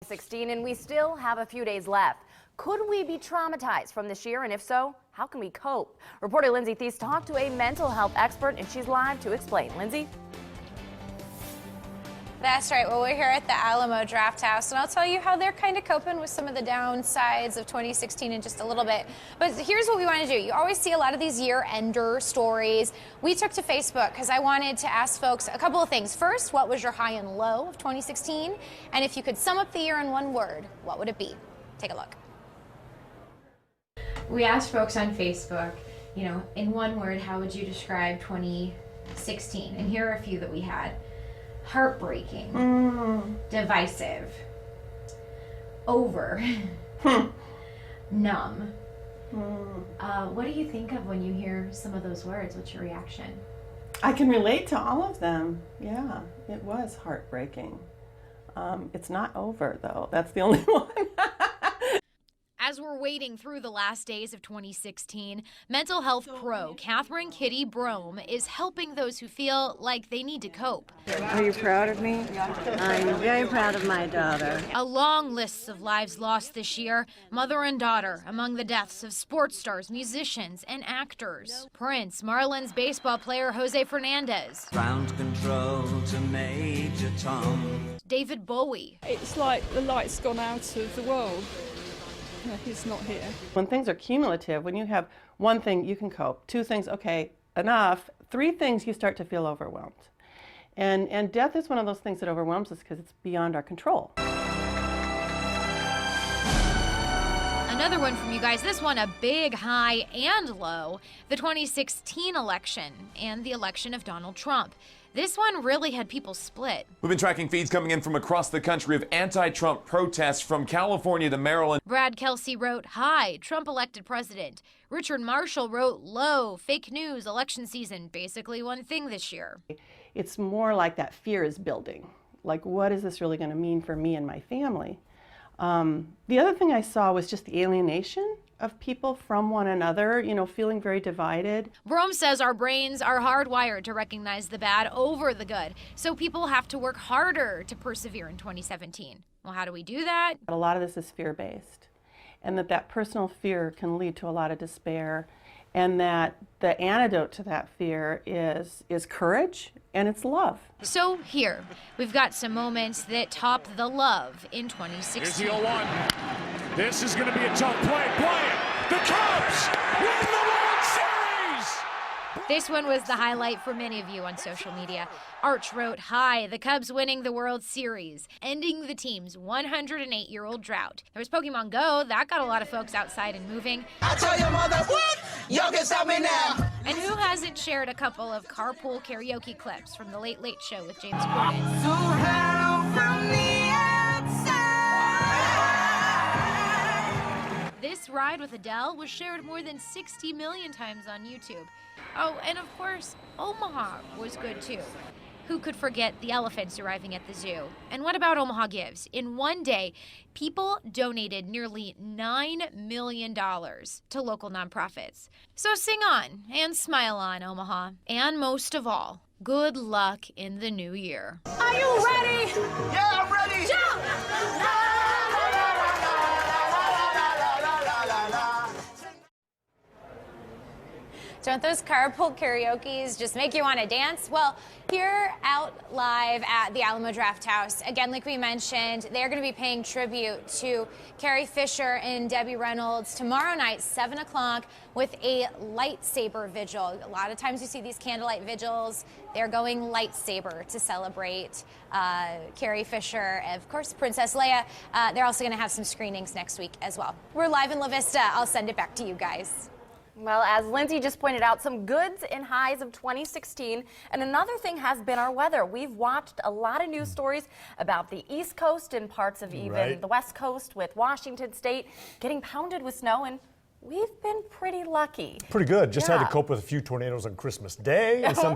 16, and we still have a few days left. Could we be traumatized from this year? And if so, how can we cope? Reporter Lindsey Theis talked to a mental health expert, and she's live to explain. Lindsey? That's right. Well, we're here at the Alamo Draft House, and I'll tell you how they're kind of coping with some of the downsides of 2016 in just a little bit. But here's what we want to do. You always see a lot of these year-ender stories. We took to Facebook because I wanted to ask folks a couple of things. First, what was your high and low of 2016? And if you could sum up the year in one word, what would it be? Take a look. We asked folks on Facebook, in one word, how would you describe 2016? And here are a few that we had. Heartbreaking, divisive, over, numb. What do you think of when you hear some of those words? What's your reaction? I can relate to all of them. Yeah, it was heartbreaking. It's not over, though. That's the only one. As we're waiting through the last days of 2016, mental health pro Catherine Kitty Brome is helping those who feel like they need to cope. Are you proud of me? I'm very proud of my daughter. A long list of lives lost this year, mother and daughter, among the deaths of sports stars, musicians, and actors. Prince, Marlins baseball player Jose Fernandez. Ground control to Major Tom. David Bowie. It's like the light's gone out of the world. He's not here. When things are cumulative, when you have one thing, you can cope. Two things, okay, enough. Three things, you start to feel overwhelmed. And death is one of those things that overwhelms us because it's beyond our control. Another one from you guys, this one a big high and low, the 2016 election and the election of Donald Trump. This one really had people split. We've been tracking feeds coming in from across the country of anti-Trump protests from California to Maryland. Brad Kelsey wrote, "High, Trump elected president." Richard Marshall wrote, "Low, fake news, election season, basically one thing this year." It's more like that fear is building. Like, what is this really going to mean for me and my family? The other thing I saw was just the alienation of people from one another, feeling very divided. Brome says our brains are hardwired to recognize the bad over the good, so people have to work harder to persevere in 2017. Well, how do we do that? A lot of this is fear-based, and that personal fear can lead to a lot of despair, and that the antidote to that fear is courage, and it's love. So here, we've got some moments that top the love in 2016. Here's the 0-1. This is going to be a tough play. Bryant, the Cubs win the World Series! This one was the highlight for many of you on social media. Arch wrote, "Hi, the Cubs winning the World Series, ending the team's 108-year-old drought." There was Pokemon Go. That got a lot of folks outside and moving. I tell your mother, what? Y'all can stop me now. And who hasn't shared a couple of carpool karaoke clips from the Late Late Show with James Corden? So hello from the outside. This ride with Adele was shared more than 60 million times on YouTube. Oh, and of course, Omaha was good too. Who could forget the elephants arriving at the zoo? And what about Omaha Gives? In one day, people donated nearly $9 million to local nonprofits. So sing on and smile on, Omaha. And most of all, good luck in the new year. Are you ready? Yeah, I'm ready. Jump! Don't those carpool karaoke's just make you want to dance? Well, here out live at the Alamo Draft House, again, like we mentioned, they're going to be paying tribute to Carrie Fisher and Debbie Reynolds tomorrow night, 7 o'clock, with a lightsaber vigil. A lot of times you see these candlelight vigils. They're going lightsaber to celebrate Carrie Fisher, and of course, Princess Leia. They're also going to have some screenings next week as well. We're live in La Vista. I'll send it back to you guys. Well, as Lindsey just pointed out, some goods and highs of 2016. And another thing has been our weather. We've watched a lot of news stories about the East Coast and parts of even the West Coast with Washington State getting pounded with snow, and we've been pretty lucky. Pretty good. Just had to cope with a few tornadoes on Christmas Day and some